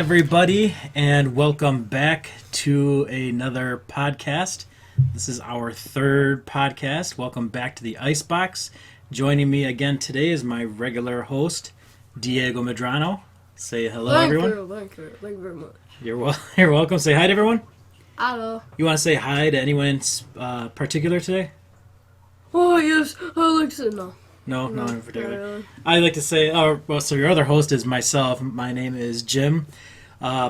everybody, and welcome back to another podcast. This is our third podcast. Welcome back to the Icebox. Joining me again today is my regular host, Diego Medrano. Say hello, everyone. Thank you very much. You're welcome. Say hi to everyone. Hello. You want to say hi to anyone in particular today? Oh, yes, I like to say no. No, in particular. Really. I like to say, so your other host is myself. My name is Jim.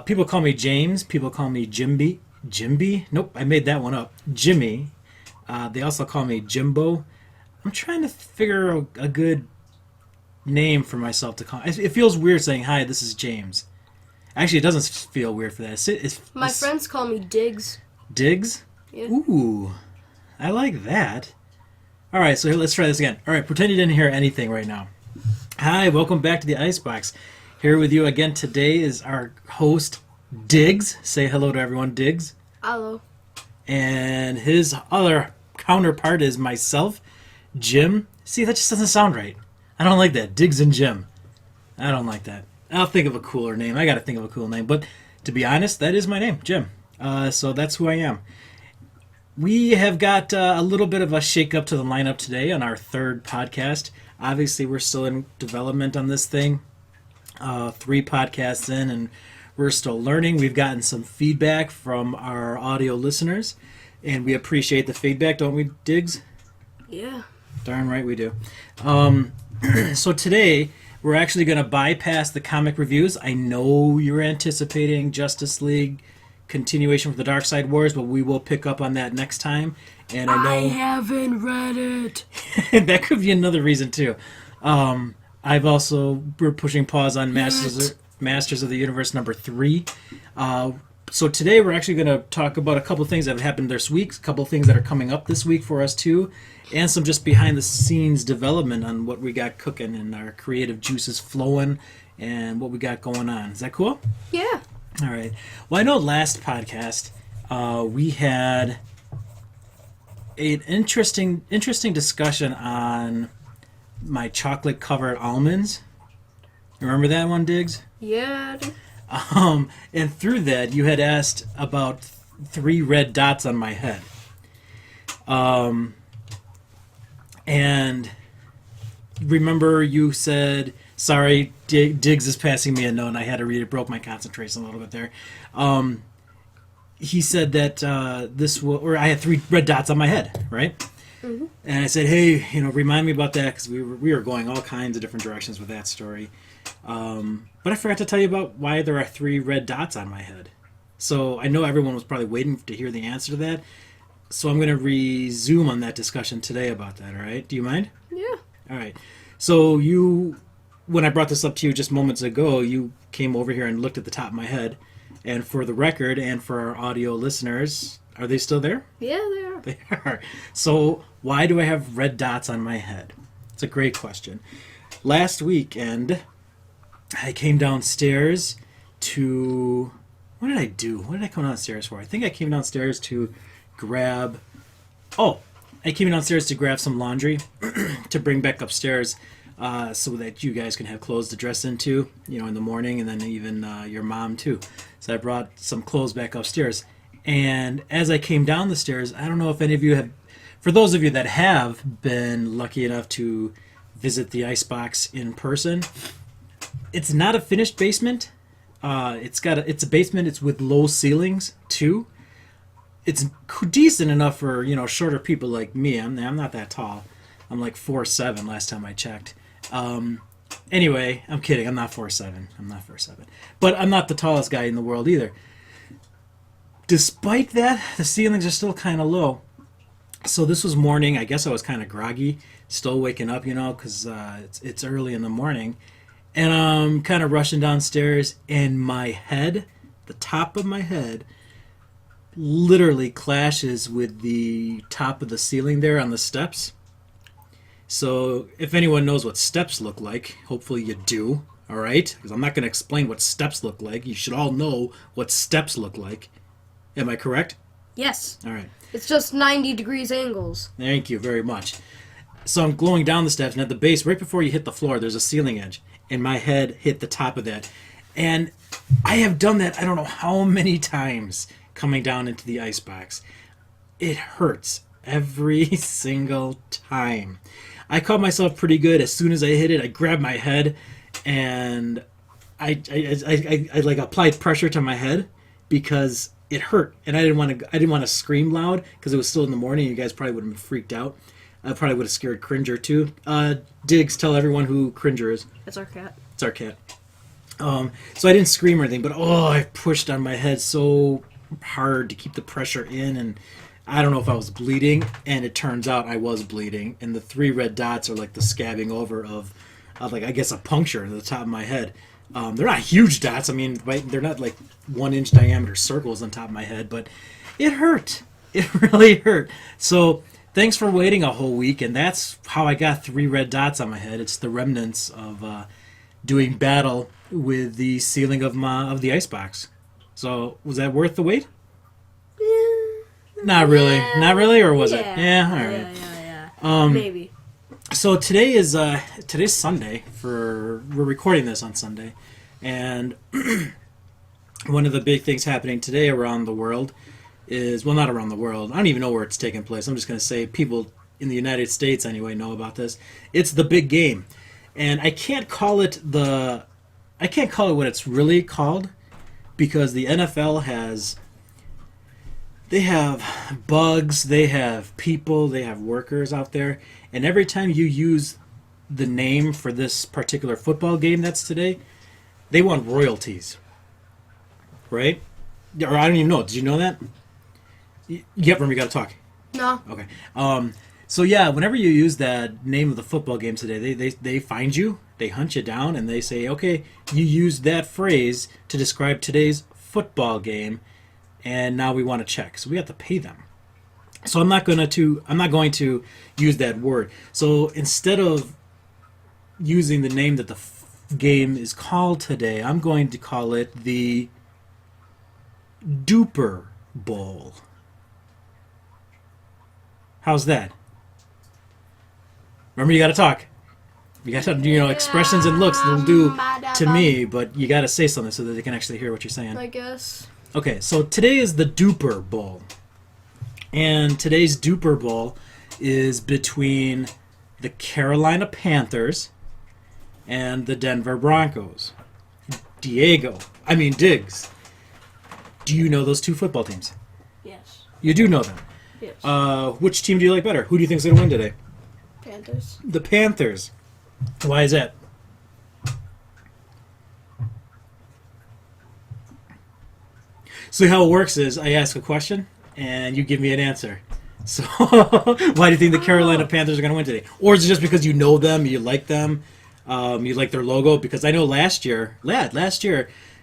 People call me James. People call me Jimby. Jimby? Nope, I made that one up. Jimmy. They also call me Jimbo. I'm trying to figure a good name for myself to call. It feels weird saying, hi, this is James. Actually, it doesn't feel weird for that. My friends call me Diggs. Diggs? Yeah. Ooh, I like that. All right, so let's try this again. All right, pretend you didn't hear anything right now. Hi, welcome back to the Icebox. Here with you again today is our host, Diggs. Say hello to everyone, Diggs. Hello. And his other counterpart is myself, Jim. See, that just doesn't sound right. I don't like that. Diggs and Jim. I don't like that. I'll think of a cooler name. I got to think of a cool name. But to be honest, that is my name, Jim. So that's who I am. We have got a little bit of a shake-up to the lineup today on our third podcast. Obviously, we're still in development on this thing. 3 podcasts in, and we're still learning. We've gotten some feedback from our audio listeners, and we appreciate the feedback, don't we, Diggs? Yeah. Darn right we do. So today, we're actually going to bypass the comic reviews. I know you're anticipating Justice League continuation for the Dark Side Wars, but we will pick up on that next time. And I haven't read it. that could be another reason too. We're pushing pause on Masters of the Universe number 3. So today we're actually going to talk about a couple of things that have happened this week, a couple of things that are coming up this week for us too, and some just behind the scenes development on what we got cooking and our creative juices flowing and what we got going on. Is that cool? Yeah. All right. Well, I know last podcast we had an interesting discussion on my chocolate-covered almonds. Remember that one, Diggs? Yeah. And through that, you had asked about 3 red dots on my head. And remember you said, sorry, Diggs is passing me a note, and I had to read it. Broke my concentration a little bit there. He said that I had 3 red dots on my head, right? Mm-hmm. And I said, hey, remind me about that, because we were going all kinds of different directions with that story. But I forgot to tell you about why there are 3 red dots on my head. So I know everyone was probably waiting to hear the answer to that. So I'm going to resume on that discussion today about that, all right? Do you mind? Yeah. All right. So when I brought this up to you just moments ago, you came over here and looked at the top of my head. And for the record and for our audio listeners, are they still there? Yeah, they are. They are. So why do I have red dots on my head? It's a great question. Last weekend, I came downstairs to... What did I do? What did I come downstairs for? I think I came downstairs to grab... I came downstairs to grab some laundry to bring back upstairs so that you guys can have clothes to dress into, in the morning, and then even your mom, too. So I brought some clothes back upstairs. And as I came down the stairs, I don't know if any of you have... For those of you that have been lucky enough to visit the Icebox in person, it's not a finished basement. It's a basement. It's with low ceilings, too. It's decent enough for, shorter people like me. I'm not that tall. I'm like 4'7" last time I checked. Anyway, I'm kidding. I'm not 4'7". But I'm not the tallest guy in the world either. Despite that, the ceilings are still kind of low. So this was morning. I guess I was kind of groggy, still waking up, because it's early in the morning. And I'm kind of rushing downstairs, and my head, the top of my head, literally clashes with the top of the ceiling there on the steps. So if anyone knows what steps look like, hopefully you do, all right? Because I'm not going to explain what steps look like. You should all know what steps look like. Am I correct? Yes. All right. It's just 90 degrees angles. Thank you very much. So I'm going down the steps, and at the base, right before you hit the floor, there's a ceiling edge, and my head hit the top of that. And I have done that I don't know how many times coming down into the icebox. It hurts every single time. I caught myself pretty good. As soon as I hit it, I grabbed my head and I like applied pressure to my head because it hurt, and I didn't want to scream loud because it was still in the morning. You guys probably would have been freaked out. I probably would have scared Cringer too. Diggs, tell everyone who Cringer is. It's our cat. It's our cat. So I didn't scream or anything, but I pushed on my head so hard to keep the pressure in, and I don't know if I was bleeding, and it turns out I was bleeding, and the 3 red dots are like the scabbing over of like, I guess, a puncture at the top of my head. They're not huge dots. I mean, they're not like 1-inch diameter circles on top of my head, but it hurt. It really hurt. So thanks for waiting a whole week, and that's how I got 3 red dots on my head. It's the remnants of doing battle with the ceiling of the icebox. So was that worth the wait? Not really. Not really, or was it? Yeah, all right. Yeah. Maybe. So today's Sunday. We're recording this on Sunday, and one of the big things happening today around the world is, well, not around the world. I don't even know where it's taking place. I'm just going to say people in the United States anyway know about this. It's the big game, and I can't call it what it's really called, because the NFL they have bugs, they have people, they have workers out there, and every time you use the name for this particular football game that's today, they want royalties, right? Or I don't even know. Did you know that? Yep, remember, you got to talk. No. Okay. So yeah, whenever you use that name of the football game today, they find you, they hunt you down, and they say, okay, you used that phrase to describe today's football game, and now we want to check. So we have to pay them. So I'm not going to use that word. So instead of using the name that the game is called today, I'm going to call it the Duper Bowl. How's that? Remember, you got to talk. You got to, expressions and looks they'll do to me, but you got to say something so that they can actually hear what you're saying. I guess. Okay, so today is the Duper Bowl. And today's Duper Bowl is between the Carolina Panthers and the Denver Broncos. Diggs, do you know those two football teams? Yes. You do know them. Yes. Which team do you like better? Who do you think is going to win today? Panthers. The Panthers. Why is that? So how it works is I ask a question and you give me an answer. So why do you think the Carolina Panthers are going to win today? Or is it just because you know them, you like them, you like their logo? Because I know last year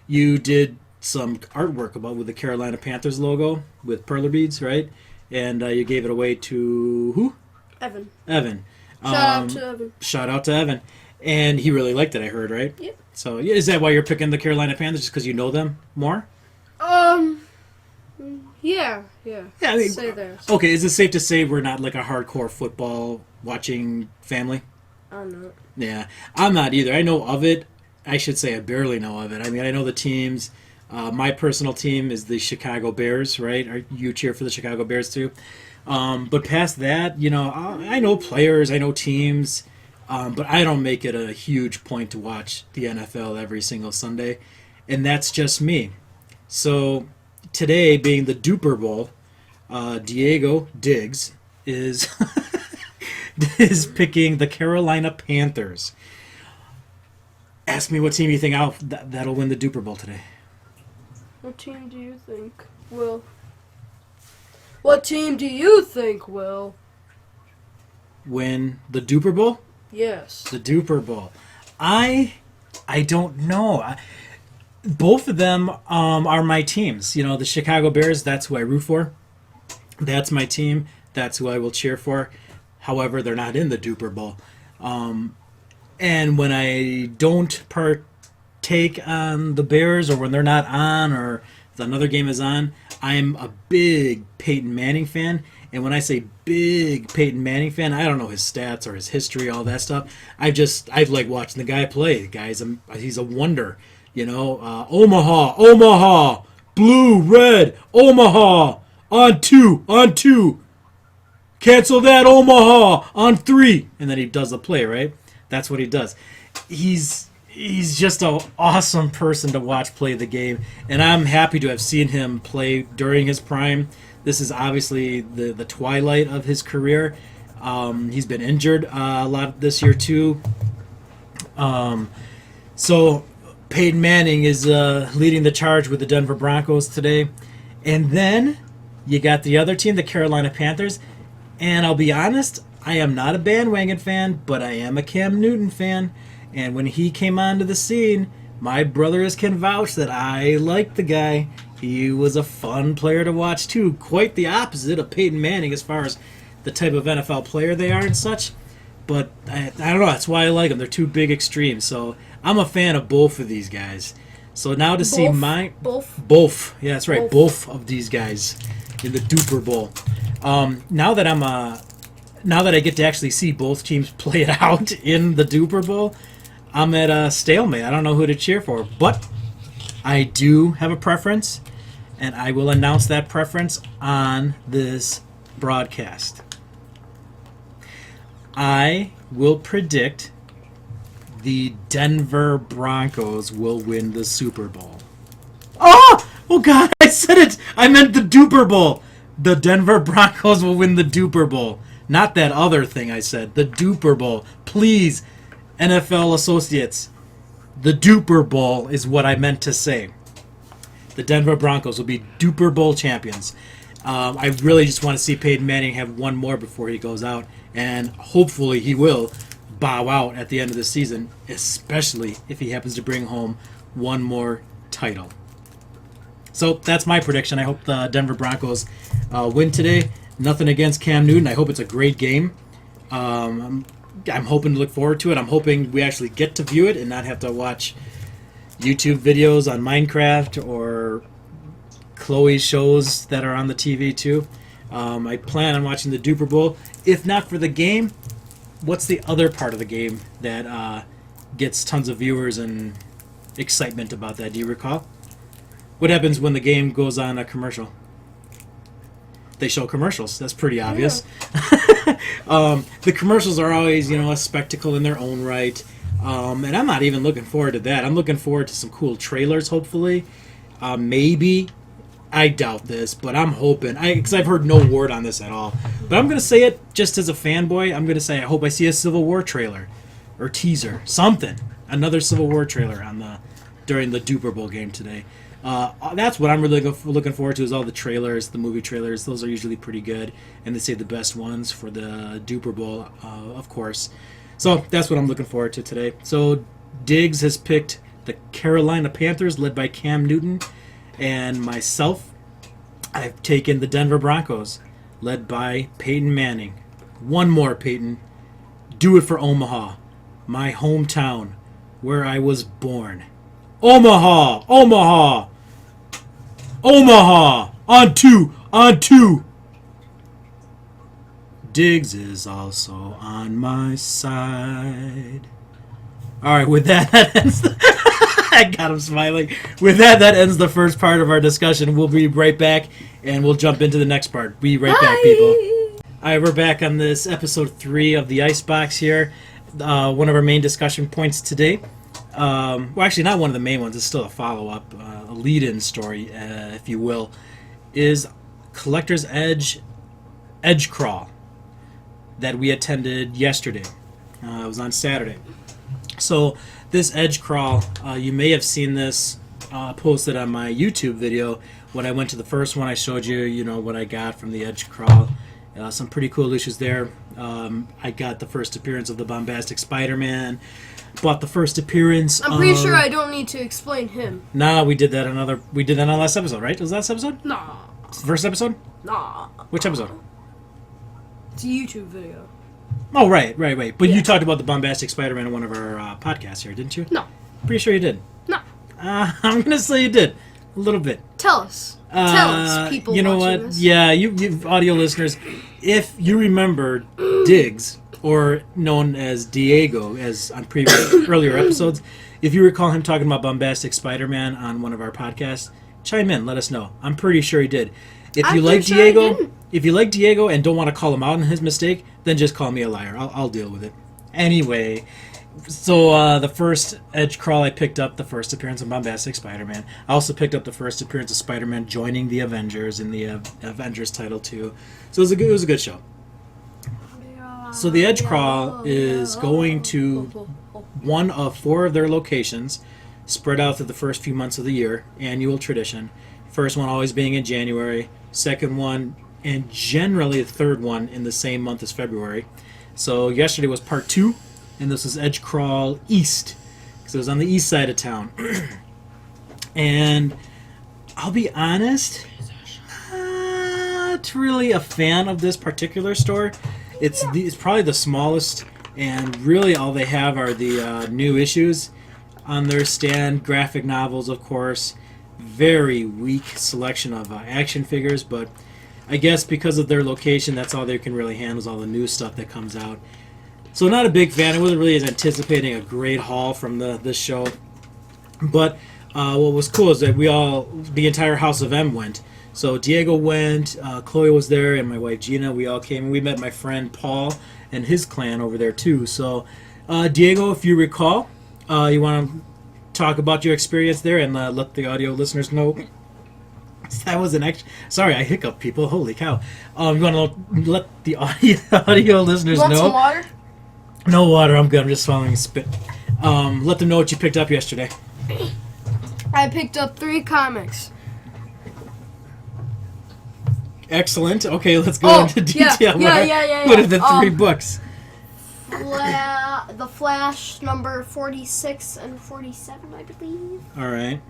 you did some artwork with the Carolina Panthers logo with Perler beads, right? And you gave it away to who? Evan. Shout out to Evan. And he really liked it, I heard, right? Yep. So is that why you're picking the Carolina Panthers, just because you know them more? Yeah. I mean, say theirs. Okay, is it safe to say we're not like a hardcore football watching family? I'm not. Yeah, I'm not either. I know of it. I should say I barely know of it. I mean, I know the teams. My personal team is the Chicago Bears, right? You cheer for the Chicago Bears too. But past that, I know players, I know teams, but I don't make it a huge point to watch the NFL every single Sunday, and that's just me. So today, being the Duper Bowl, Diggs is is picking the Carolina Panthers. Ask me what team you think that'll win the Duper Bowl today. What team do you think will? What team do you think will win the Duper Bowl? Yes. The Duper Bowl. I don't know. Both of them are my teams. The Chicago Bears, that's who I root for. That's my team. That's who I will cheer for. However, they're not in the Duper Bowl. And when I don't partake on the Bears, or when they're not on, or if another game is on, I'm a big Peyton Manning fan. And when I say big Peyton Manning fan, I don't know his stats or his history, all that stuff. I like watching the guy play. The guy's he's a wonder. Omaha, Omaha, blue, red, Omaha, on two. Cancel that, Omaha, on 3. And then he does the play, right? That's what he does. He's just an awesome person to watch play the game. And I'm happy to have seen him play during his prime. This is obviously the twilight of his career. He's been injured a lot this year, too. So Peyton Manning is leading the charge with the Denver Broncos today. And then you got the other team, the Carolina Panthers. And I'll be honest, I am not a bandwagon fan, but I am a Cam Newton fan. And when he came onto the scene, my brothers can vouch that I liked the guy. He was a fun player to watch, too. Quite the opposite of Peyton Manning as far as the type of NFL player they are and such. But I don't know, that's why I like them. They're two big extremes. So I'm a fan of both of these guys. So now to see both. Yeah, that's right. Both of these guys in the Duper Bowl. Now that I get to actually see both teams play it out in the Duper Bowl, I'm at a stalemate. I don't know who to cheer for, but I do have a preference, and I will announce that preference on this broadcast. I will predict the Denver Broncos will win the Super Bowl. Oh God, I said it! I meant the Duper Bowl. The Denver Broncos will win the Duper Bowl. Not that other thing I said. The Duper Bowl. Please, NFL associates. The Duper Bowl is what I meant to say. The Denver Broncos will be Duper Bowl champions. I really just want to see Peyton Manning have one more before he goes out. And hopefully he will bow out at the end of the season, especially if he happens to bring home one more title. So that's my prediction. I hope the Denver Broncos win today. Nothing against Cam Newton. I hope it's a great game. I'm hoping to look forward to it. I'm hoping we actually get to view it and not have to watch YouTube videos on Minecraft or Chloe's shows that are on the TV too. I plan on watching the Duper Bowl. If not for the game, what's the other part of the game that gets tons of viewers and excitement about that? Do you recall? What happens when the game goes on a commercial? They show commercials. That's pretty obvious. Yeah. The commercials are always, a spectacle in their own right. And I'm not even looking forward to that. I'm looking forward to some cool trailers, hopefully. Maybe. I doubt this, but I'm hoping. Because I've heard no word on this at all. But I'm going to say it just as a fanboy. I'm going to say I hope I see a Civil War trailer. Or teaser. Something. Another Civil War trailer during the Duper Bowl game today. That's what I'm really looking forward to is all the trailers, the movie trailers. Those are usually pretty good, and they say the best ones for the Duper Bowl, of course. So that's what I'm looking forward to today. So Diggs has picked the Carolina Panthers, led by Cam Newton, and myself, I've taken the Denver Broncos, led by Peyton Manning. One more, Peyton. Do it for Omaha, my hometown, where I was born. Omaha! Omaha! Omaha! On two! Diggs is also on my side. Alright, with that ends I got him smiling. With that ends the first part of our discussion. We'll be right back, and we'll jump into the next part. Be right back, people. Alright, we're back on this episode 3 of the Icebox here. One of our main discussion points today. Well, actually, not one of the main ones. It's still a follow-up, a lead-in story, if you will, is Collector's Edge Crawl that we attended yesterday. It was on Saturday. So this Edge Crawl, you may have seen this posted on my YouTube video. When I went to the first one, I showed you, what I got from the Edge Crawl. Some pretty cool issues there. I got the first appearance of the Bombastic Spider-Man. Bought the first appearance. I'm pretty sure I don't need to explain him. Nah, we did that on the last episode, right? Was that last episode? Nah. It's the first episode? Nah. Which episode? It's a YouTube video. Oh, right. But you talked about the Bombastic Spider-Man in one of our podcasts here, didn't you? No. Pretty sure you did. No. I'm gonna say you did. A little bit. Tell us. Tell us, people. You know what? This. Yeah, you audio listeners, if you remember Diggs or known as Diego, as on previous earlier episodes. If you recall him talking about Bombastic Spider-Man on one of our podcasts, chime in, let us know. I'm pretty sure he did. If you like Diego and don't want to call him out on his mistake, then just call me a liar. I'll deal with it. Anyway, so the first Edge Crawl I picked up, the first appearance of Bombastic Spider-Man. I also picked up the first appearance of Spider-Man joining the Avengers in the Avengers title too. So it was a good show. So the Edge Crawl is going to one of 4 of their locations, spread out through the first few months of the year, annual tradition. First one always being in January, second one, and generally the third one in the same month as February. So yesterday was part 2, and this was Edge Crawl East, because it was on the east side of town. And I'll be honest, not really a fan of this particular store. It's probably the smallest, and really all they have are the new issues on their stand. Graphic novels, of course. Very weak selection of action figures, but I guess because of their location, that's all they can really handle is all the new stuff that comes out. So not a big fan. I wasn't really anticipating a great haul from this show. But what was cool is that the entire House of M went. So Diego went, Chloe was there, and my wife Gina. We all came, and we met my friend Paul and his clan over there too. So Diego, if you recall, you want to talk about your experience there and let the audio listeners know. That was an extra. Sorry, I hiccup, people. Holy cow! You want to let the audio listeners Want know? some water? No water. I'm good. I'm just swallowing spit. Let them know what you picked up yesterday. I picked up 3 comics. Excellent. Okay, let's go into detail. Yeah. What are the 3 books? The Flash number 46 and 47, I believe. All right.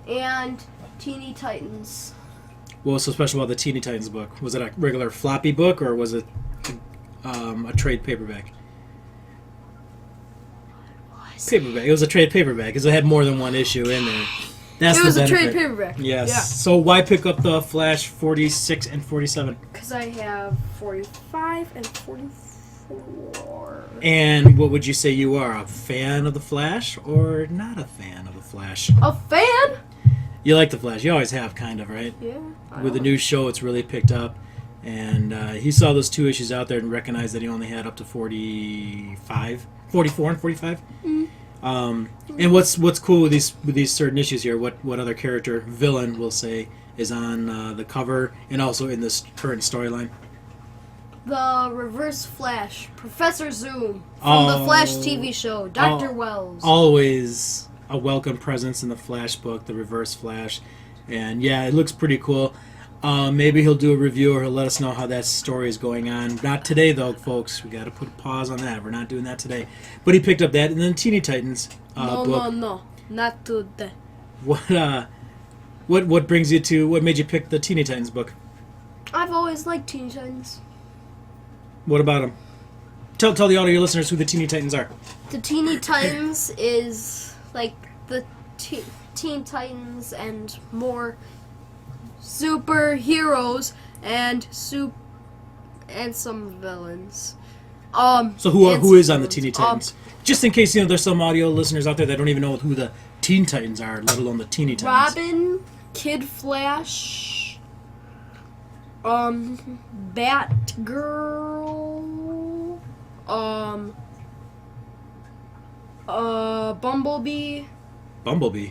And Teeny Titans. What was so special about the Teeny Titans book? Was it a regular floppy book, or was it a trade paperback? Paperback. It was a trade paperback because it had more than one issue in there. It was a trade paperback. Yes. Yeah. So why pick up the Flash 46 and 47? Because I have 45 and 44. And what would you say you are? A fan of the Flash or not a fan of the Flash? A fan? You like the Flash. You always have, kind of, right? Yeah. With the new show, it's really picked up. And he saw those 2 issues out there and recognized that he only had up to 44 and 45. Mm. And what's cool with these certain issues here? What other character, villain, we'll say, is on the cover and also in this current storyline? The Reverse Flash, Professor Zoom from the Flash TV show, Dr. Wells. Always a welcome presence in the Flash book, the Reverse Flash, and yeah, it looks pretty cool. Maybe he'll do a review or he'll let us know how that story is going on. Not today, though, folks. We got to put a pause on that. We're not doing that today. But he picked up that, and then Teeny Titans book. No, not today. What brings you to? What made you pick the Teeny Titans book? I've always liked Teeny Titans. What about them? Tell the audio listeners who the Teeny Titans are. The Teeny Titans is like the Teen Titans and more superheroes and some villains. So who is on the Teeny Titans? Just in case there's some audio listeners out there that don't even know who the Teen Titans are, let alone the Teeny Titans. Robin, Kid Flash, Batgirl, Bumblebee. Bumblebee.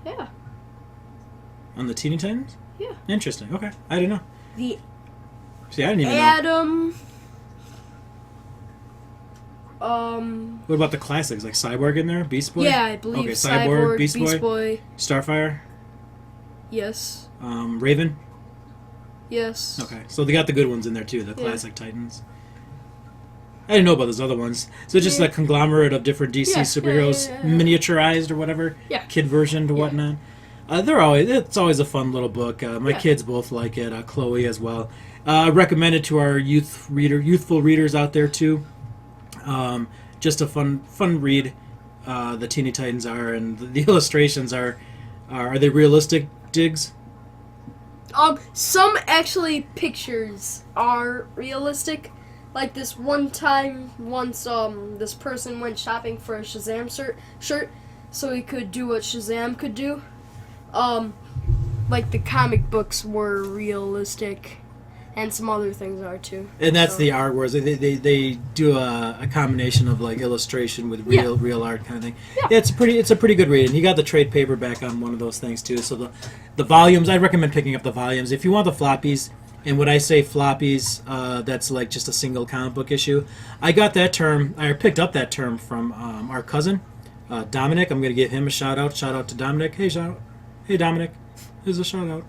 Yeah. On the Teeny Titans? Yeah. Interesting. Okay, I didn't know. The See, I didn't even know. Adam. What about the classics, like Cyborg in there, Beast Boy? Yeah, I believe. Okay, Cyborg, Beast Boy, Starfire. Yes. Raven. Yes. Okay, so they got the good ones in there too, the classic Titans. I didn't know about those other ones. So just a conglomerate of different DC superheroes, miniaturized or whatever. Yeah. Kid version to whatnot. It's always a fun little book. My kids both like it. Chloe as well. Recommend it to our youthful readers out there too. Just a fun read. The Teeny Titans are, and the illustrations are they realistic, Diggs? Some actually pictures are realistic. like this one time, once this person went shopping for a Shazam shirt, so he could do what Shazam could do. Like the comic books were realistic, and some other things are too. And that's the art where they do a combination of like illustration with real art kind of thing. Yeah, it's a pretty good read. And you got the trade paperback on one of those things too. So the volumes, I'd recommend picking up the volumes if you want the floppies. And when I say floppies, that's like just a single comic book issue. I got that term. I picked up that term from our cousin Dominic. I'm going to give him a shout out. Shout out to Dominic. Hey, hey Dominic. Here's a shout out.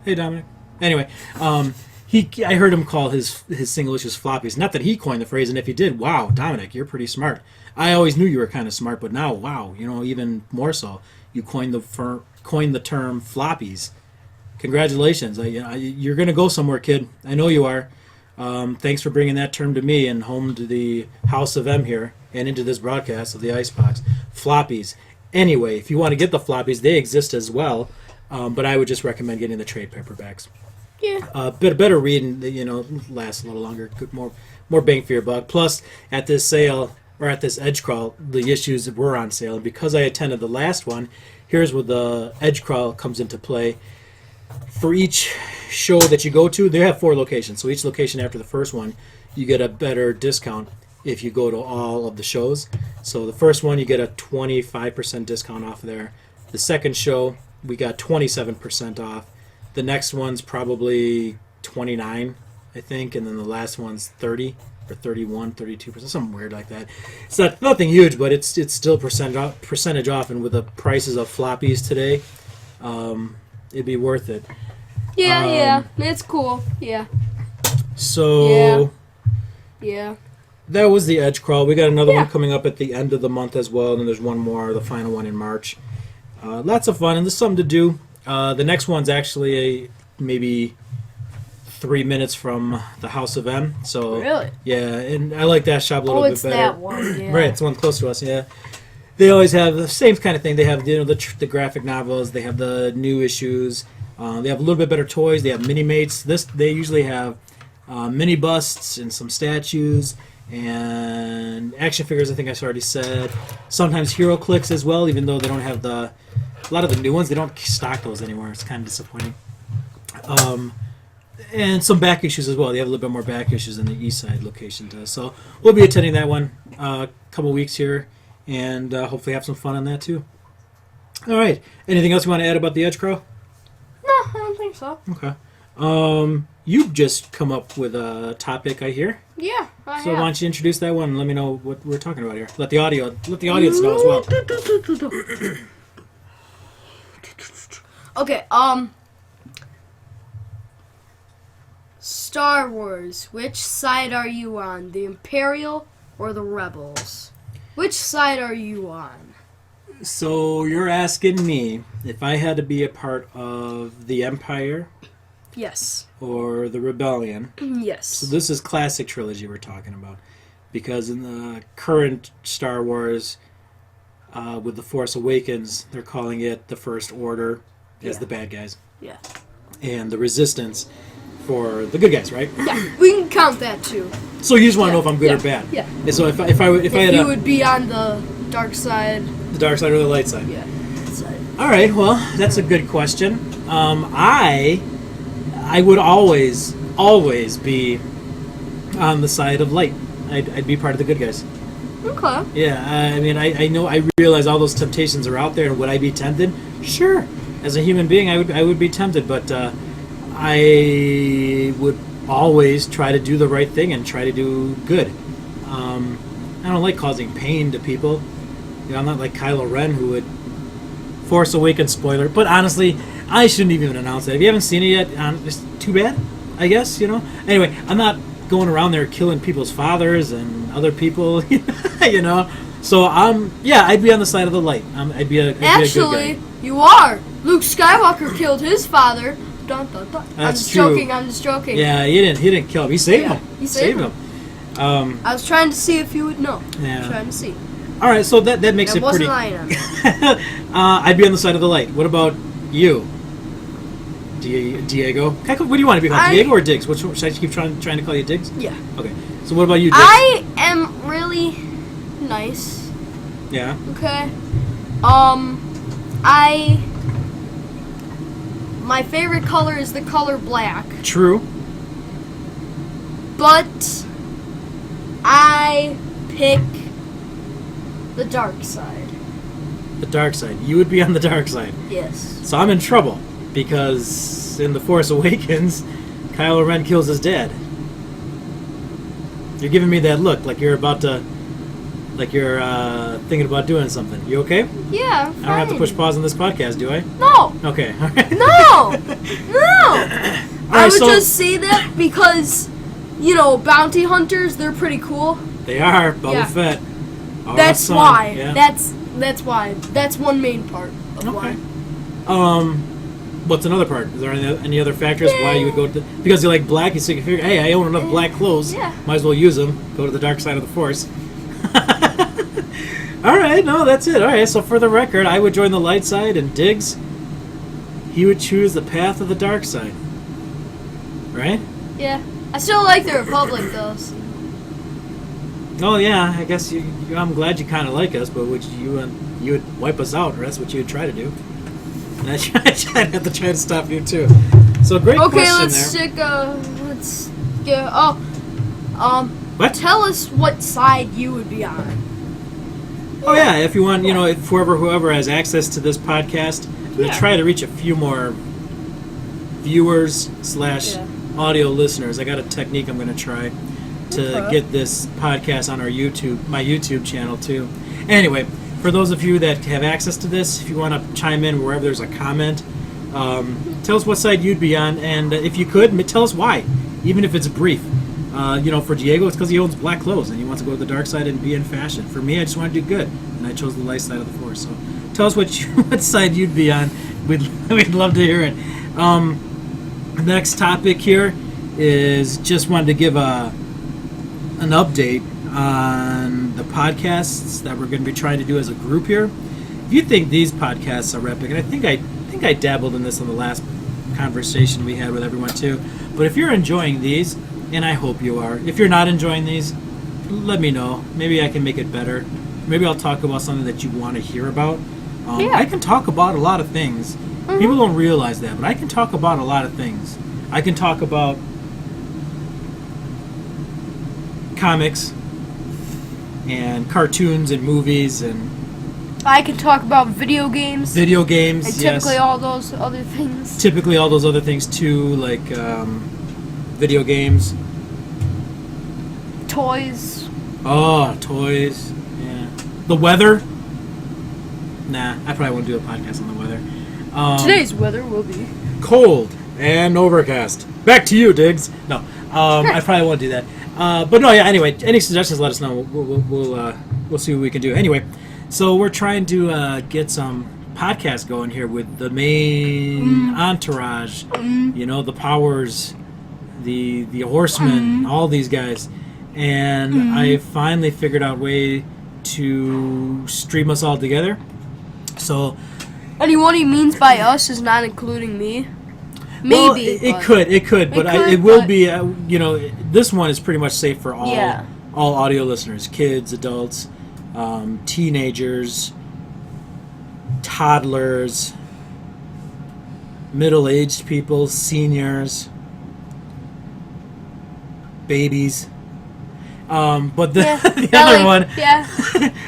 Hey Dominic. Anyway, I heard him call his single issues floppies. Not that he coined the phrase, and if he did, wow, Dominic, you're pretty smart. I always knew you were kind of smart, but now, wow, even more so. You coined the term floppies. Congratulations. You're going to go somewhere, kid. I know you are. Thanks for bringing that term to me and home to the House of M here and into this broadcast of the Icebox. Floppies. Anyway, if you want to get the floppies, they exist as well, but I would just recommend getting the trade paperbacks. Yeah. Better reading, lasts a little longer, more bang for your buck. Plus, at this sale, or at this Edge Crawl, the issues were on sale. And because I attended the last one, here's where the Edge Crawl comes into play. For each show that you go to, they have 4 locations. So each location after the first one, you get a better discount if you go to all of the shows. So the first one, you get a 25% discount off there. The second show, we got 27% off. The next one's probably 29, I think, and then the last one's 30 or 31, 32%, something weird like that. It's nothing huge, but it's still percentage off, and with the prices of floppies today, it'd be worth it. Yeah, it's cool. Yeah. So. Yeah. That was the Edge Crawl. We got another one coming up at the end of the month as well, and then there's one more, the final one in March. Lots of fun, and there's something to do. The next one's actually maybe 3 minutes from the House of M. So really? Yeah, and I like that shop a little bit better. Oh, it's that one, yeah. Right, it's the one close to us, yeah. They always have the same kind of thing. They have the graphic novels. They have the new issues. They have a little bit better toys. They have mini-mates. They usually have mini busts and some statues and action figures, I think I already said. Sometimes Heroclix as well, even though they don't have a lot of the new ones, they don't stock those anymore. It's kind of disappointing. And some back issues as well. They have a little bit more back issues than the East Side location does. So we'll be attending that one a couple weeks here, and hopefully have some fun on that too. All right. Anything else you want to add about the Edge Crow? No, I don't think so. Okay. You've just come up with a topic, I hear. Yeah, I So have. why don't you introduce that one and let me know what we're talking about here. Let the audience know as well. Okay, Star Wars. Which side are you on? The Imperial or the Rebels? Which side are you on? So you're asking me if I had to be a part of the Empire Yes. or the Rebellion. Yes. So this is classic trilogy we're talking about. Because in the current Star Wars, with The Force Awakens, they're calling it the First Order as the bad guys. Yeah. And the Resistance for the good guys, right? Yeah, we can count that too. So you just want to know if I'm good or bad. Yeah. And so if I had you would be on the dark side. the dark side or the light side. Yeah. Side. All right. Well, that's a good question. I would always be on the side of light. I'd be part of the good guys. Okay. Yeah. I mean, I realize all those temptations are out there, and would I be tempted? Sure. As a human being, I would be tempted, but I would always try to do the right thing and try to do good. I don't like causing pain to people. I'm not like Kylo Ren, who would Force Awakens spoiler. But honestly, I shouldn't even announce that. If you haven't seen it yet, it's too bad, I guess, Anyway, I'm not going around there killing people's fathers and other people, So, I'd be on the side of the light. I'd be a good Actually, guy. you are. Luke Skywalker killed his father. Dun, dun, dun. That's true. I'm just joking. Yeah, he didn't kill him. He saved him. He saved him. I was trying to see if you would know. Yeah. Trying to see. All right, so that makes I it wasn't pretty. lying on that. I'd be on the side of the light. What about you? Diego. What do you want to be called, Diego or Diggs? Should I keep trying to call you Diggs? Yeah. Okay. So what about you, Diggs? I am really nice. Yeah. Okay. My favorite color is the color black. True. But I pick the dark side. The dark side. You would be on the dark side. Yes. So I'm in trouble because in The Force Awakens, Kylo Ren kills his dad. You're giving me that look like you're about to, like you're thinking about doing something. You okay? Yeah, I'm fine. I don't have to push pause on this podcast, do I? No. Okay. All right. No. I would so- just say that because, bounty hunters, they're pretty cool. They are Boba Yeah. Fett. That's Awesome. why. Yeah. That's why. That's one main part of Okay. why. What's another part? Is there any other factors why you would go to? Because you like black, so you can figure, hey, I own enough black clothes. Yeah. Might as well use them. Go to the dark side of the Force. All right, no, that's it. All right, so for the record, I would join the light side, and Diggs, he would choose the path of the dark side. Right? Yeah. I still like the Republic, though. So. Oh yeah, I guess I'm glad you kind of like us, but would you would wipe us out, or that's what you would try to do. And I'd have to try to stop you too. So great question there. Let's go. What? Tell us what side you would be on. Oh yeah, if you want, if whoever has access to this podcast, I'm gonna try to reach a few more viewers / audio listeners. I got a technique I'm gonna try to get this podcast on my YouTube channel too. Anyway, for those of you that have access to this, if you want to chime in wherever there's a comment, tell us what side you'd be on, and if you could, tell us why, even if it's brief. For Diego, it's because he owns black clothes and he wants to go to the dark side and be in fashion. For me, I just want to do good, and I chose the light side of the Force. So, tell us what side you'd be on. We'd love to hear it. Next topic here is just wanted to give an update on the podcasts that we're going to be trying to do as a group here. If you think these podcasts are epic, and I think I dabbled in this in the last conversation we had with everyone too, but if you're enjoying these, and I hope you are, if you're not enjoying these, let me know. Maybe I can make it better. Maybe I'll talk about something that you want to hear about. I can talk about a lot of things. Mm-hmm. People don't realize that, but I can talk about a lot of things. I can talk about comics and cartoons and movies, and I can talk about video games. And typically yes. all those other things. Typically all those other things too, like video games. Toys. Oh, toys. Yeah. The weather. Nah, I probably won't do a podcast on the weather. Today's weather will be cold and overcast. Back to you, Diggs. No, I probably won't do that. But no, yeah. Anyway, any suggestions? Let us know. We'll see what we can do. Anyway, so we're trying to get some podcasts going here with the main entourage. The Powers, the Horsemen, all these guys, and I finally figured out a way to stream us all together. So. And what he means by us is not including me. Maybe well, it could, but it will be. This one is pretty much safe for all audio listeners, kids, adults, teenagers, toddlers, middle-aged people, seniors, babies. But the other one,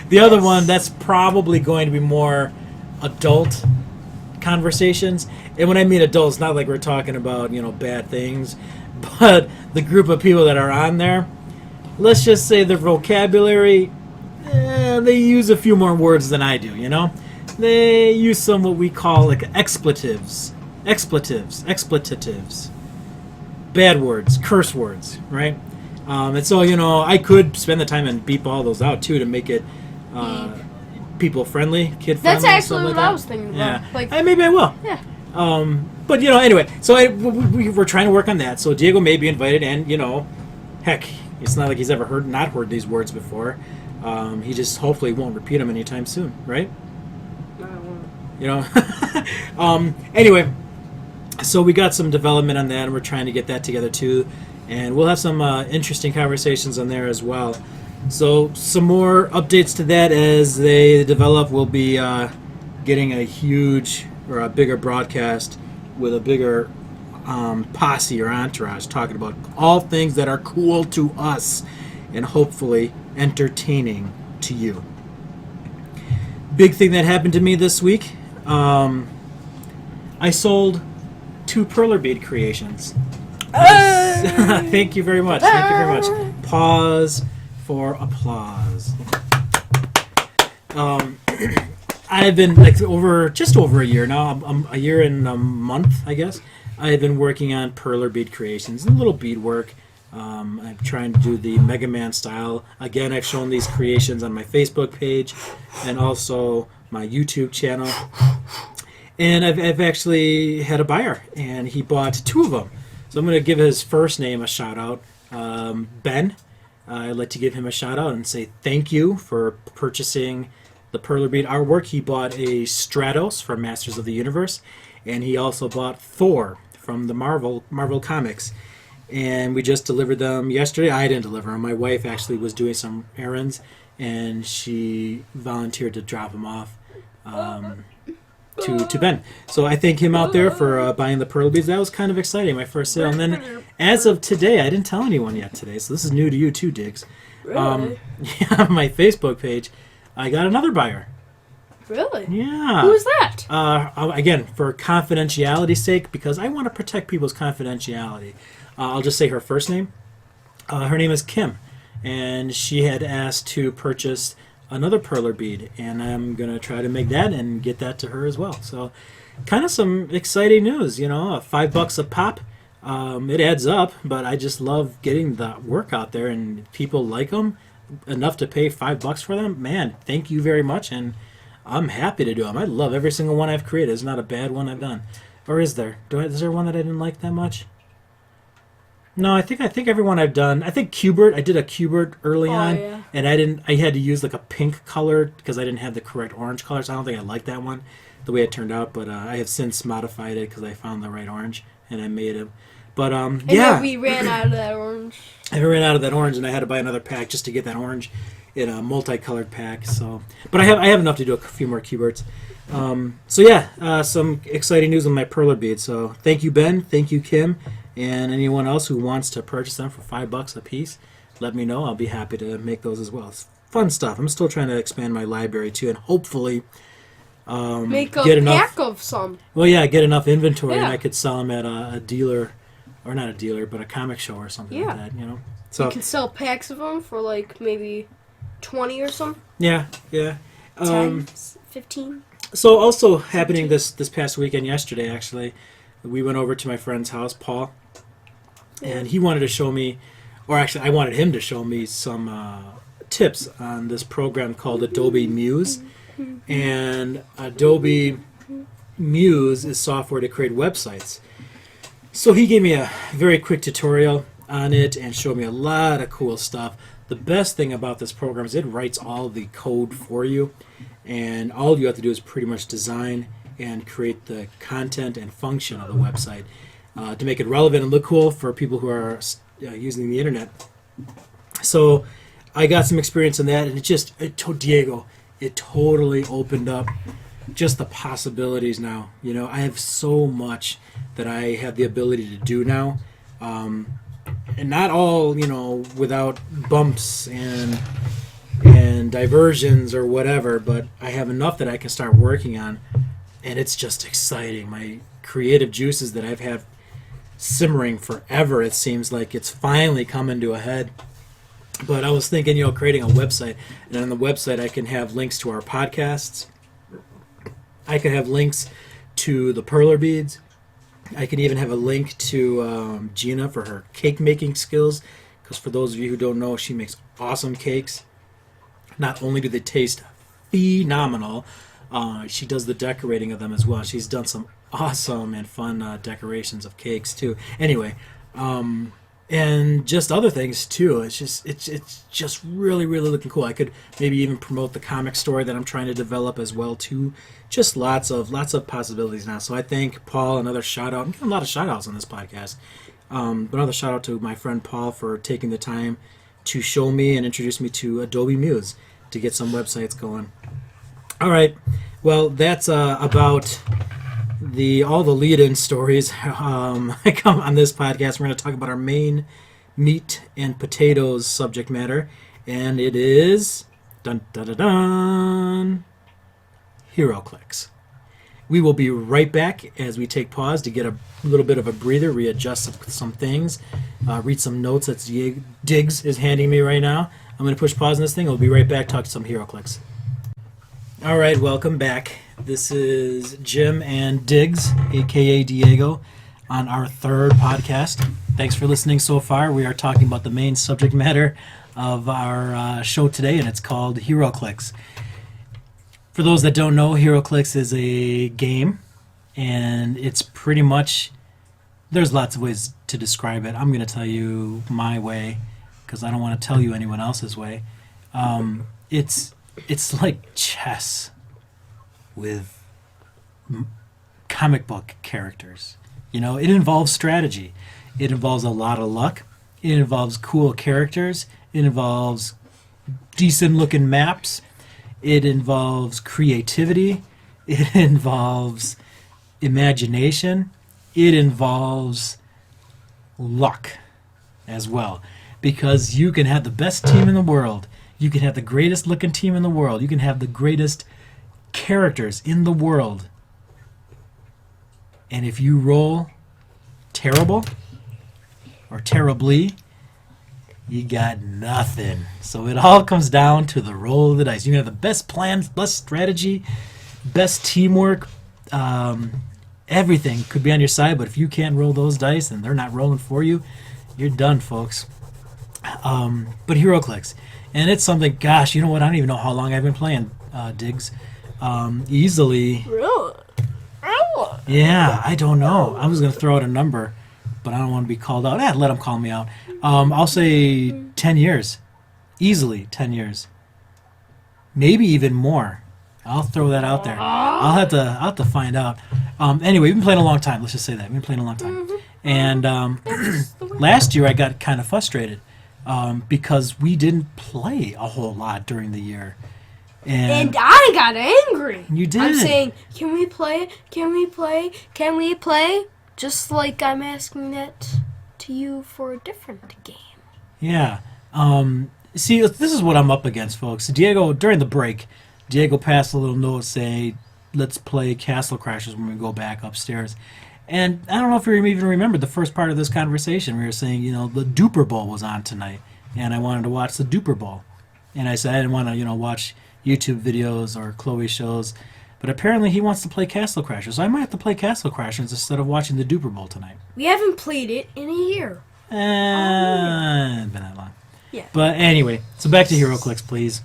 the other one, that's probably going to be more adult conversations. And when I mean adult, it's not like we're talking about bad things, but the group of people that are on there, let's just say their vocabulary, they use a few more words than I do. They use some what we call like expletives, bad words, curse words, right? And so I could spend the time and beep all those out too to make it people friendly, kid friendly. That's actually like what I that. was thinking about. Yeah, maybe I will. Yeah. But anyway, so we're trying to work on that. So Diego may be invited, and heck, it's not like he's ever not heard these words before. He just hopefully won't repeat them anytime soon, right? I won't. Anyway, So we got some development on that, and we're trying to get that together too. And we'll have some interesting conversations on there as well. So some more updates to that as they develop. We'll be getting a huge or a bigger broadcast with a bigger posse or entourage talking about all things that are cool to us and hopefully entertaining to you. Big thing that happened to me this week, I sold 2 Perler bead creations. Thank you very much. Thank you very much. Pause for applause. I've been just over a year now. I'm a year and a month, I guess. I've been working on Perler bead creations and little bead work. I'm trying to do the Mega Man style. Again, I've shown these creations on my Facebook page and also my YouTube channel. And I've actually had a buyer, and he bought 2 of them. So I'm going to give his first name a shout out, Ben. I'd like to give him a shout out and say thank you for purchasing the Perler bead artwork. He bought a Stratos from Masters of the Universe, and he also bought Thor from the Marvel Comics. And we just delivered them yesterday. I didn't deliver them. My wife actually was doing some errands, and she volunteered to drop them off to Ben. So I thank him out there for buying the Perler beads. That was kind of exciting, my first sale. And then as of today, I didn't tell anyone yet today, so this is new to you too, Diggs. Really? Yeah, on my Facebook page, I got another buyer. Really? Yeah. Who is that? Again, for confidentiality's sake, because I want to protect people's confidentiality. I'll just say her first name. Her name is Kim, and she had asked to purchase another Perler bead, and I'm going to try to make that and get that to her as well. So kind of some exciting news, $5 a pop. It adds up, but I just love getting the work out there, and people like them enough to pay $5 for them. Man, thank you very much, and I'm happy to do them. I love every single one I've created. It's not a bad one I've done. Or is there? Is there one that I didn't like that much? No, I think everyone I've done. I think Cubert. I did a Cubert early on, yeah. and I had to use like a pink color because I didn't have the correct orange color. So I don't think I liked that one, the way it turned out. But I have since modified it because I found the right orange and I made it. But yeah, we ran out of that orange. I ran out of that orange, and I had to buy another pack just to get that orange in a multicolored pack. So, but I have enough to do a few more Cuberts. So yeah, some exciting news on my Perler beads. So thank you, Ben. Thank you, Kim. And anyone else who wants to purchase them for $5 a piece, let me know. I'll be happy to make those as well. It's fun stuff. I'm still trying to expand my library too, and hopefully make a get enough, pack of some. Well, yeah, get enough inventory, Yeah. and I could sell them at a dealer, or not a dealer, but a comic show or something like that. So You can sell packs of them for like maybe 20 or something. yeah. 10, 15. So also happening this past weekend, yesterday actually, we went over to my friend's house, Paul, and he wanted to show me, or actually I wanted him to show me some tips on this program called Adobe Muse. And Adobe Muse is software to create websites. So he gave me a very quick tutorial on it and showed me a lot of cool stuff. The best thing about this program is it writes all the code for you, and all you have to do is pretty much design and create the content and function of the website to make it relevant and look cool for people who are using the internet. So I got some experience in that, and it totally opened up just the possibilities now. I have so much that I have the ability to do now, and not all without bumps and diversions or whatever, but I have enough that I can start working on, and it's just exciting. My creative juices that I've had simmering forever, it seems like it's finally coming to a head. But I was thinking, creating a website, and on the website I can have links to our podcasts. I can have links to the Perler beads. I can even have a link to Gina for her cake making skills, because for those of you who don't know, she makes awesome cakes. Not only do they taste phenomenal, she does the decorating of them as well. She's done some awesome and fun decorations of cakes too. Anyway, and just other things too. It's just really really looking cool. I could maybe even promote the comic story that I'm trying to develop as well too. Just lots of possibilities now. So I thank Paul. Another shout out. I'm getting a lot of shout outs on this podcast. But another shout out to my friend Paul for taking the time to show me and introduce me to Adobe Muse to get some websites going. All right, well that's about all the lead-in stories. I come on this podcast. We're going to talk about our main meat and potatoes subject matter, and it is dun dun dun dun Heroclix. We will be right back as we take pause to get a little bit of a breather, readjust some things, read some notes that Diggs is handing me right now. I'm going to push pause on this thing. We'll be right back, talk to some Heroclix. All right, welcome back. This is Jim and Diggs, a.k.a. Diego, on our third podcast. Thanks for listening so far. We are talking about the main subject matter of our show today, and it's called Heroclix. For those that don't know, Heroclix is a game, and it's pretty much, there's lots of ways to describe it. I'm going to tell you my way, because I don't want to tell you anyone else's way. It's like chess with comic book characters. You know, it involves strategy. It involves a lot of luck. It involves cool characters. It involves decent-looking maps. It involves creativity. It involves imagination. It involves luck as well. Because you can have the best team in the world. You can have the greatest looking team in the world. You can have the greatest characters in the world. And if you roll terrible or terribly, you got nothing. So it all comes down to the roll of the dice. You can have the best plans, best strategy, best teamwork. Everything could be on your side, but if you can't roll those dice and they're not rolling for you, you're done, folks. But Heroclix. And it's something, gosh, you know what? I don't even know how long I've been playing Diggs. Easily. Really? Yeah, I don't know. I was going to throw out a number, but I don't want to be called out. Let them call me out. I'll say 10 years. Easily 10 years. Maybe even more. I'll throw that out there. I'll have to find out. Anyway, we've been playing a long time. Let's just say that. We've been playing a long time. And last year I got kind of frustrated because we didn't play a whole lot during the year. And I got angry. You did. I'm saying, can we play? Can we play? Can we play? Just like I'm asking that to you for a different game. Yeah. See, this is what I'm up against, folks. Diego, during the break, Diego passed a little note saying, let's play Castle Crashers when we go back upstairs. And I don't know if you even remember the first part of this conversation. We were saying, you know, the Duper Bowl was on tonight, and I wanted to watch the Duper Bowl. And I said I didn't want to, watch YouTube videos or Chloe shows, but apparently he wants to play Castle Crashers. So I might have to play Castle Crashers instead of watching the Duper Bowl tonight. We haven't played it in a year. It's been that long. Yeah. But anyway, so back to Heroclix, please.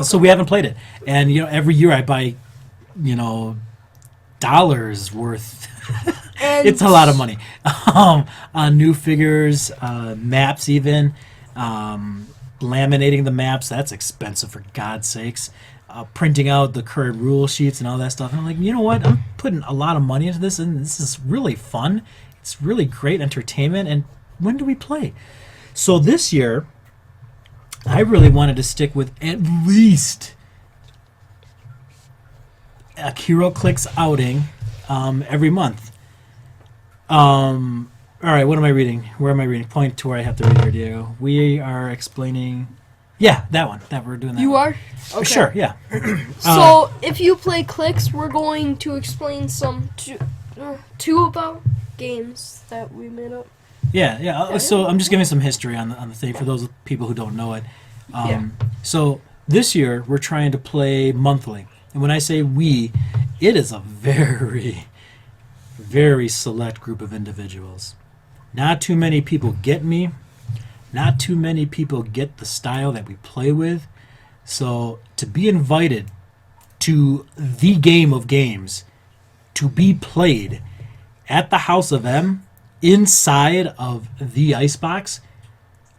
So we haven't played it, and every year I buy, dollars worth. It's a lot of money on new figures, maps, even laminating the maps. That's expensive, for God's sakes. Printing out the current rule sheets and all that stuff. And I'm like, you know what? I'm putting a lot of money into this, and this is really fun. It's really great entertainment. And when do we play? So this year, I really wanted to stick with at least a Heroclix outing every month. All right, what am I reading? Where am I reading? Point to where I have to read here, Diego. We are explaining... Yeah, that one. We're doing that. You one. are? Okay. Sure, yeah. So, if you play Clicks, we're going to explain two about games that we made up. Yeah. Okay. So I'm just giving some history on the thing for those people who don't know it. Yeah. So this year we're trying to play monthly, and when I say we, it is a very, very select group of individuals. Not too many people get me. Not too many people get the style that we play with. So to be invited to the game of games to be played at the House of M inside of the icebox,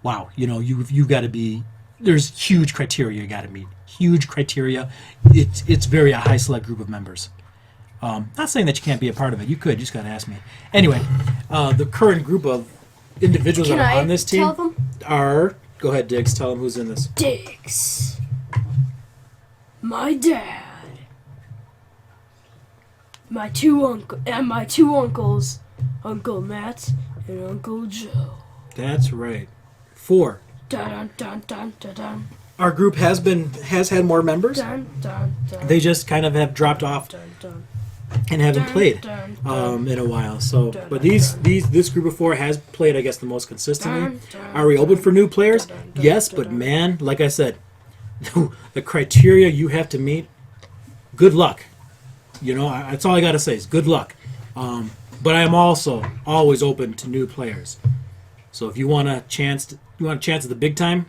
wow, you've got to be. There's huge criteria you got to meet. Huge criteria. It's very a high select group of members. Not saying that you can't be a part of it. You could. You just got to ask me. Anyway, the current group of individuals Can that are I on this team tell them? are. Go ahead, Diggs. Tell them who's in this. Diggs. My dad. My two uncles, Uncle Matt and Uncle Joe. That's right. 4. Dun dun dun dun dun. Our group has had more members. Dun dun dun. They just kind of have dropped off Dun dun. and haven't Dun, played dun, dun. in a while. So, Dun, but dun, this group of 4 has played, I guess, the most consistently. Dun, dun, Are we open for new players? dun, dun, Yes, dun, but dun. man, like I said, the criteria you have to meet. Good luck. That's all I got to say is good luck. But I am also always open to new players. So if you want a chance at the big time,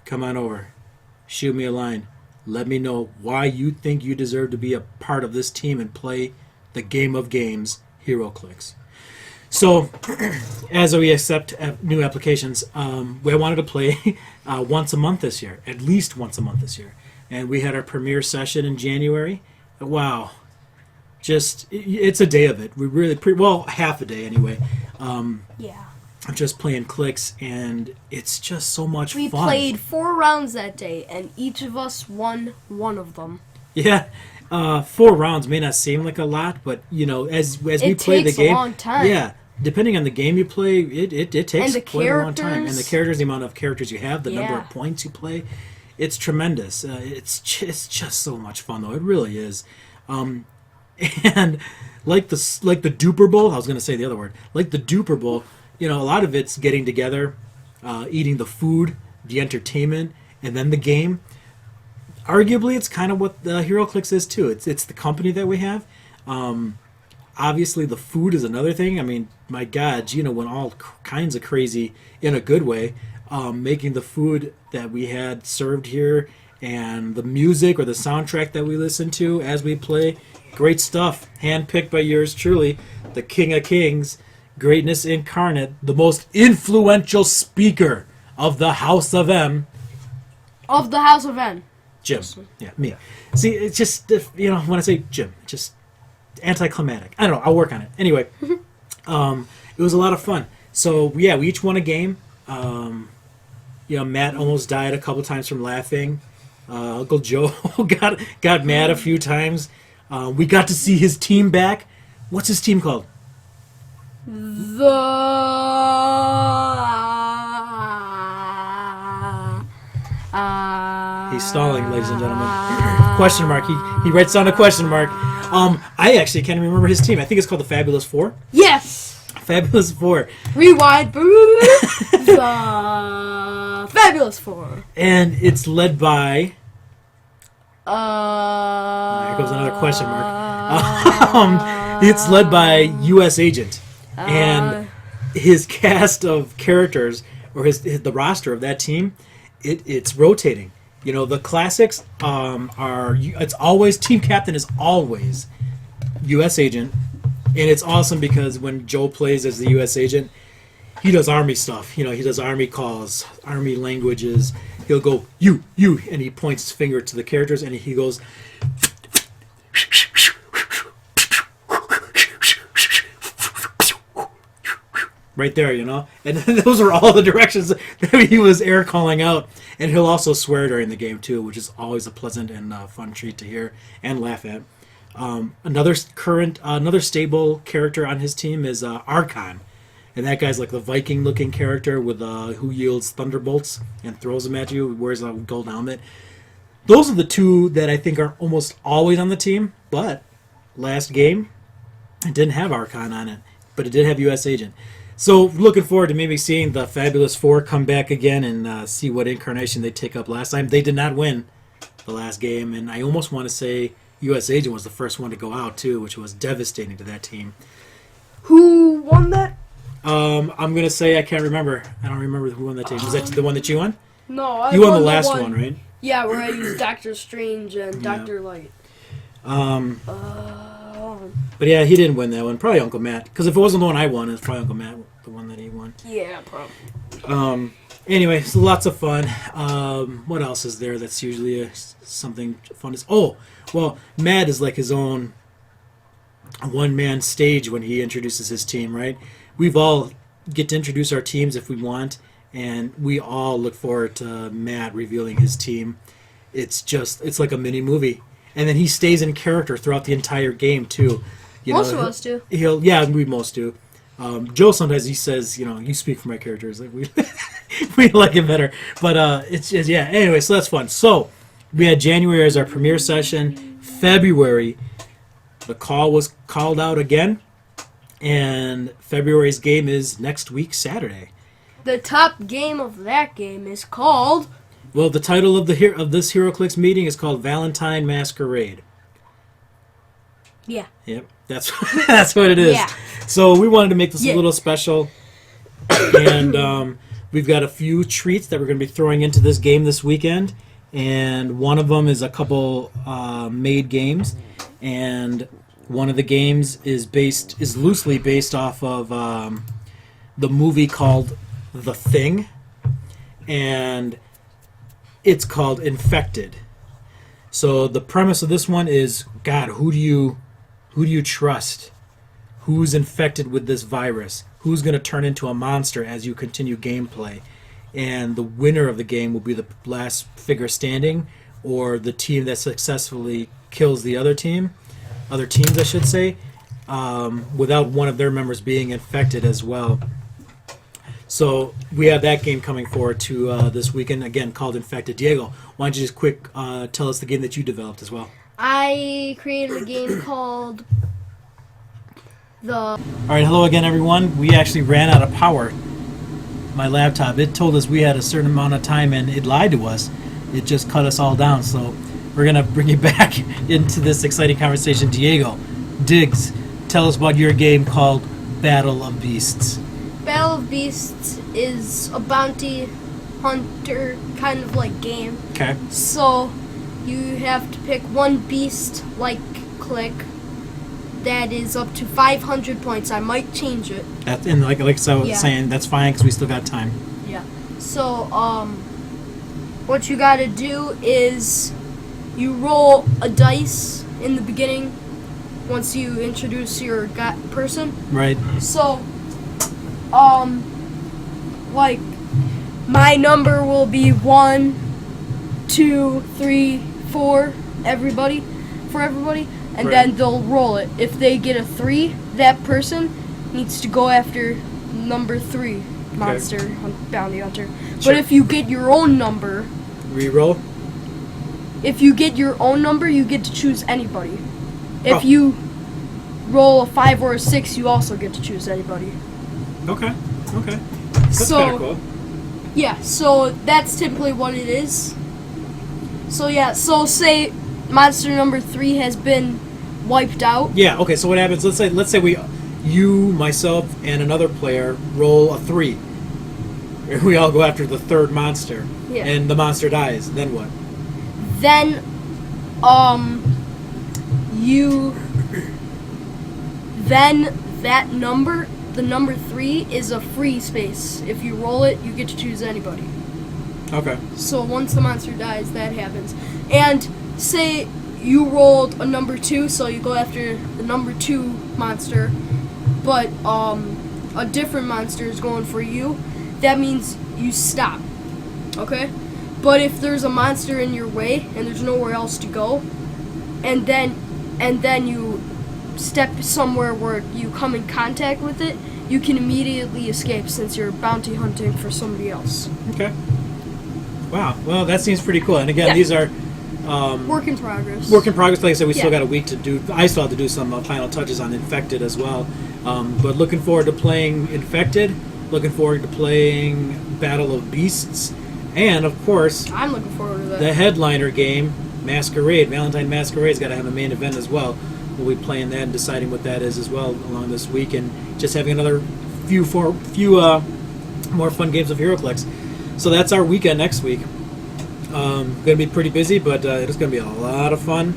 come on over. Shoot me a line. Let me know why you think you deserve to be a part of this team and play the game of games, Heroclix. So, as we accept new applications, we wanted to play once a month this year, at least once a month this year. And we had our premiere session in January. Wow. It's a day of it. We really, half a day anyway. Yeah. I'm just playing clicks, and it's just so much We fun. played 4 rounds that day, and each of us won one of them. Yeah, 4 rounds may not seem like a lot, but as we play the takes a game, long time. yeah, depending on the game you play, it takes And the quite a long time. And the characters. characters, the amount of characters you have, the number Yeah. of points you play, it's tremendous. It's just so much fun, though. It really is. And like the Duper Bowl, I was going to say the other word, like the Duper Bowl. A lot of it's getting together, eating the food, the entertainment, and then the game. Arguably, it's kind of what the Heroclix is too. It's the company that we have. Obviously, the food is another thing. I mean, my God, Gina went all kinds of crazy in a good way, making the food that we had served here and the music or the soundtrack that we listen to as we play. Great stuff, handpicked by yours truly, the King of Kings. Greatness incarnate, the most influential speaker of the House of M. Of the House of N. Jim. Yeah, me. See, it's just, when I say Jim, it's just anticlimactic. I don't know, I'll work on it. Anyway, it was a lot of fun. So, yeah, we each won a game. Matt almost died a couple times from laughing. Uncle Joe got mad a few times. We got to see his team back. What's his team called? The He's stalling, ladies and gentlemen. Question mark. He writes down a question mark. I actually can't even remember his team. I think it's called the Fabulous Four. Yes. Fabulous Four. Rewind. The Fabulous Four. And it's led by. There Here goes another question mark. It's led by U.S. Agent, and his cast of characters, or the roster of that team, it's rotating. The classics it's always team captain is always U.S. Agent, and it's awesome because when Joe plays as the U.S. Agent, he does army stuff. He does army calls, army languages. He'll go you, and he points his finger to the characters, and he goes. Right there, and those are all the directions that he was air calling out. And he'll also swear during the game too, which is always a pleasant and fun treat to hear and laugh at. Another stable character on his team is Archon, and that guy's like the Viking-looking character with who yields thunderbolts and throws them at you. Wears a gold helmet. Those are the two that I think are almost always on the team. But last game, it didn't have Archon on it, but it did have U.S. Agent. So looking forward to maybe seeing the Fabulous Four come back again and see what incarnation they take up last time. They did not win the last game, and I almost want to say U.S. Agent was the first one to go out too, which was devastating to that team. Who won that? I'm going to say I can't remember. I don't remember who won that team. Was that the one that you won? No, You won the last one, right? Yeah, where I used Doctor Strange and Yeah. Doctor Light. But But yeah, he didn't win that one. Probably Uncle Matt. Because if it wasn't the one I won, it's probably Uncle Matt, the one that he won. Yeah, probably. Anyway, so lots of fun. What else is there that's usually something fun? Matt is like his own one-man stage when he introduces his team, right? We've all get to introduce our teams if we want, and we all look forward to Matt revealing his team. It's like a mini movie. And then he stays in character throughout the entire game, too. Most of us do. We most do. Joe sometimes he says, you speak for my characters. Like we like it better. But it's just, yeah. Anyway, so that's fun. So we had January as our premiere session. February, the call was called out again, and February's game is next week, Saturday. The top game of that game is called... Well, the title of this Heroclix meeting is called Valentine Masquerade. Yeah. Yep, that's what it is. Yeah. So we wanted to make this a little special, and we've got a few treats that we're going to be throwing into this game this weekend, and one of them is a couple made games, and one of the games is loosely based off of the movie called The Thing, and it's called Infected. So the premise of this one is, God, who do you trust? Who's infected with this virus? Who's going to turn into a monster as you continue gameplay? And the winner of the game will be the last figure standing, or the team that successfully kills the other teams, I should say, without one of their members being infected as well. So we have that game coming forward to this weekend, again, called Infected. Diego, why don't you just quick tell us the game that you developed as well? I created a game called All right, hello again, everyone. We actually ran out of power. My laptop, it told us we had a certain amount of time, and it lied to us. It just cut us all down. So we're going to bring you back into this exciting conversation. Diego, Diggs, tell us about your game called Battle of Beasts. Battle of Beasts is a bounty hunter kind of like game. Okay. So you have to pick one beast like click that is up to 500 points. I might change it. That's saying that's fine because we still got time. Yeah. So what you got to do is you roll a dice in the beginning once you introduce your person. Right. So like my number will be 1, 2, 3, 4, everybody, and then they'll roll it. If they get a 3, that person needs to go after number 3 monster bounty hunter. Sure. But if you get your own number, reroll. If you get your own number, you get to choose anybody. If you roll a 5 or a 6, you also get to choose anybody. Okay. That's kind of cool. Yeah, so that's typically what it is. So yeah, so say monster number 3 has been wiped out. Yeah, okay, so what happens, let's say you, myself, and another player roll a 3. We all go after the third monster. Yeah. And the monster dies. Then what? Then that number, the number 3 is a free space. If you roll it, you get to choose anybody. Okay. So once the monster dies, that happens. And say you rolled a number 2, so you go after the number 2 monster, but a different monster is going for you. That means you stop. Okay? But if there's a monster in your way and there's nowhere else to go, and then you step somewhere where you come in contact with it, you can immediately escape since you're bounty hunting for somebody else. Okay. Wow. Well, that seems pretty cool. And again, these are work in progress. Work in progress. Like I said, we still got a week to do. I still have to do some final touches on Infected as well. But looking forward to playing Infected. Looking forward to playing Battle of Beasts. And, of course, I'm looking forward to that. The headliner game, Masquerade. Valentine Masquerade's got to have a main event as well. We'll be playing that and deciding what that is as well along this week, and just having another few more fun games of Heroclix. So that's our weekend next week. Going to be pretty busy, but it's going to be a lot of fun.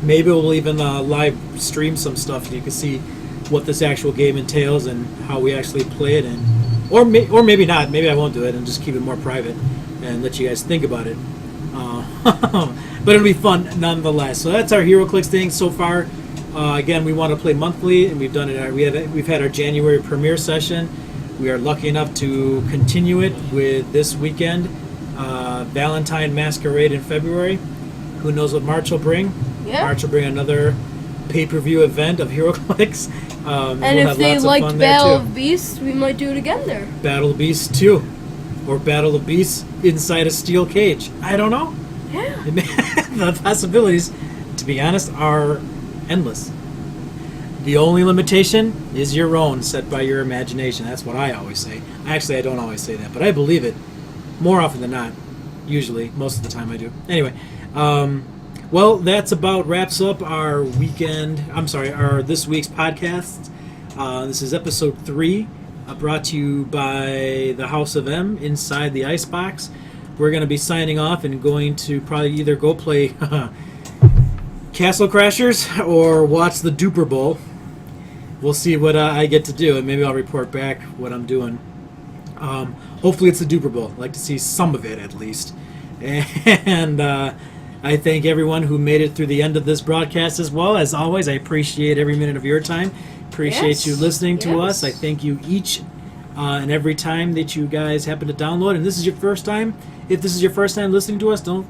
Maybe we'll even live stream some stuff so you can see what this actual game entails and how we actually play it, or maybe not. Maybe I won't do it and just keep it more private and let you guys think about it. But it'll be fun nonetheless. So that's our Heroclix thing so far. Again, we want to play monthly, and we've done it. We've had our January premiere session. We are lucky enough to continue it with this weekend, Valentine Masquerade in February. Who knows what March will bring? Yeah. March will bring another pay-per-view event of Heroclix. And we'll if they liked fun Battle there, of Beasts, we might do it again there. Battle of Beasts 2. Or Battle of Beasts inside a steel cage. I don't know. Yeah. The possibilities, to be honest, are endless. The only limitation is your own, set by your imagination. That's what I always say. Actually, I don't always say that, but I believe it more often than not. Usually, most of the time I do. Anyway, well, that's about wraps up our this week's podcast. This is episode 3, brought to you by the House of M inside the Icebox. We're going to be signing off and going to probably either go play Castle Crashers or watch the Duper Bowl. We'll see what I get to do, and maybe I'll report back what I'm doing. Hopefully it's the Duper Bowl. I'd like to see some of it at least. And I thank everyone who made it through the end of this broadcast as well. As always, I appreciate every minute of your time. Appreciate you listening to us. I thank you each and every time that you guys happen to download. And this is your first time. If this is your first time listening to us, don't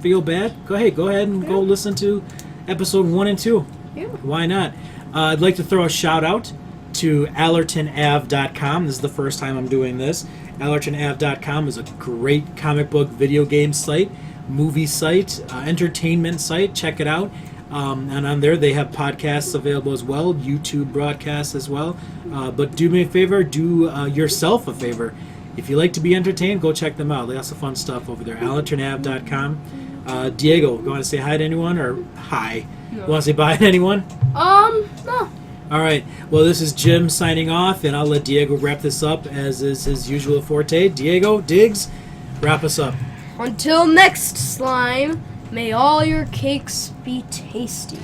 feel bad. Go ahead and go listen to episode 1 and 2. Yeah. Why not? I'd like to throw a shout out to AllertonAv.com. This is the first time I'm doing this. AllertonAv.com is a great comic book video game site, movie site, entertainment site. Check it out. And on there they have podcasts available as well, YouTube broadcasts as well. But do me a favor, do yourself a favor. If you like to be entertained, go check them out. They got some fun stuff over there. AllertonAv.com. Diego, you want to say hi to anyone, or hi? No. You want to say bye to anyone? No. All right. Well, this is Jim signing off, and I'll let Diego wrap this up as is his usual forte. Diego, Diggs, wrap us up. Until next slime, may all your cakes be tasty.